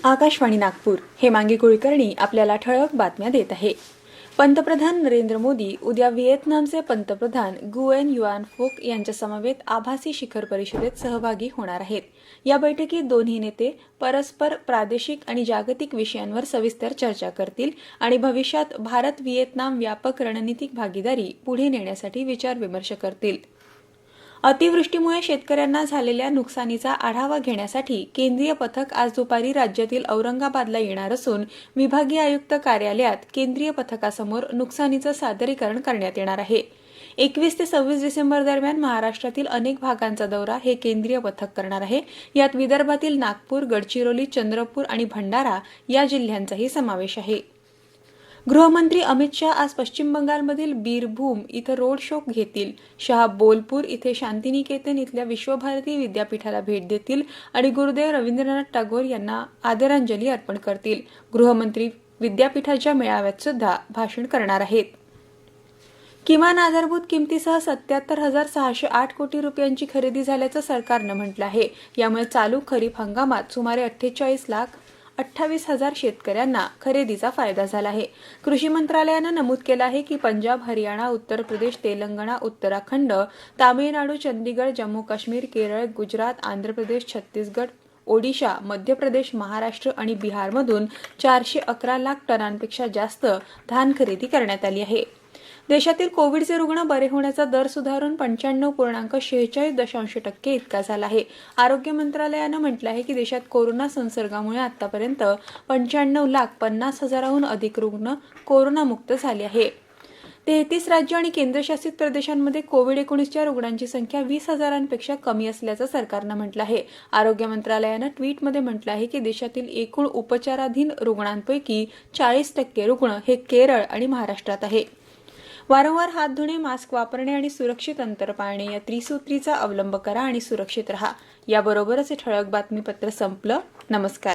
आकाशवाणी नागपूर हेमांगी कुलकर्णी आपल्याला ठळक बातम्या देत आहे. पंतप्रधान नरेंद्र मोदी उद्या व्हिएतनामचे पंतप्रधान गुएन युआन फुक यांच्या समवेत आभासी शिखर परिषदेत सहभागी होणार आहेत. या बैठकीत दोन्ही नेते परस्पर प्रादेशिक आणि जागतिक विषयांवर सविस्तर चर्चा करतील आणि भविष्यात भारत व्हिएतनाम व्यापक रणनीतिक भागीदारी पुढे नेण्यासाठी विचारविमर्श करतील. अतिवृष्टीमुळे शेतकऱ्यांना झालेल्या नुकसानीचा आढावा घेण्यासाठी केंद्रीय पथक आज दुपारी राज्यातील औरंगाबादला येणार असून विभागीय आयुक्त कार्यालयात केंद्रीय पथकासमोर नुकसानीचं सादरीकरण करण्यात येणार आहे. 21 ते 26 डिसेंबर दरम्यान महाराष्ट्रातील अनेक भागांचा दौरा हे केंद्रीय पथक करणार आहे. यात विदर्भातील नागपूर, गडचिरोली, चंद्रपूर आणि भंडारा या जिल्ह्यांचाही समावेश आहे. गृहमंत्री अमित शाह आज पश्चिम बंगालमधील बीरभूम इथं रोड शो घेतील. शाह बोलपूर इथे शांतिनिकेतन इथल्या विश्वभारती विद्यापीठाला भेट देतील आणि गुरुदेव रवींद्रनाथ टागोर यांना आदरांजली अर्पण करतील. गृहमंत्री विद्यापीठाच्या मेळाव्यात सुद्धा भाषण करणार आहेत. किमान आधारभूत किमतीसह 77,608 कोटी रुपयांची खरेदी झाल्याचं सरकारनं म्हटलं आहे. यामुळे चालू खरीप हंगामात सुमारे 48,28,000 शेतकऱ्यांना खरेदीचा फायदा झाला आहे. कृषी मंत्रालयानं नमूद केलं आहे की पंजाब, हरियाणा, उत्तर प्रदेश, तेलंगणा, उत्तराखंड, तामिळनाडू, चंदीगड, जम्मू काश्मीर, केरळ, गुजरात, आंध्र प्रदेश, छत्तीसगड, ओडिशा, मध्य प्रदेश, महाराष्ट्र आणि बिहारमधून 411 लाख टनांपेक्षा जास्त धान खरेदी करण्यात आली आहे. देशातील कोविडचे रुग्ण बरे होण्याचा दर सुधारून 95.46% इतका झाला आहे. आरोग्य मंत्रालयानं म्हटलं आहे की देशात कोरोना संसर्गामुळे आतापर्यंत 95,50,000हून अधिक रुग्ण कोरोनामुक्त झाले आहे. 33 राज्य आणि केंद्रशासित प्रदेशांमध्ये कोविड-19च्या रुग्णांची संख्या 20,000पेक्षा कमी असल्याचं सरकारनं म्हटलं आहे. आरोग्य मंत्रालयानं ट्विटमध्ये म्हटलं आहे की देशातील एकूण उपचाराधीन रुग्णांपैकी 40% रुग्ण हे केरळ आणि महाराष्ट्रात आहे. वारंवार हात धुणे, मास्क वापरणे आणि सुरक्षित अंतर पाळणे या त्रिसूत्रीचा अवलंब करा आणि सुरक्षित रहा. याबरोबरच हे ठळक बातमीपत्र संपलं. नमस्कार.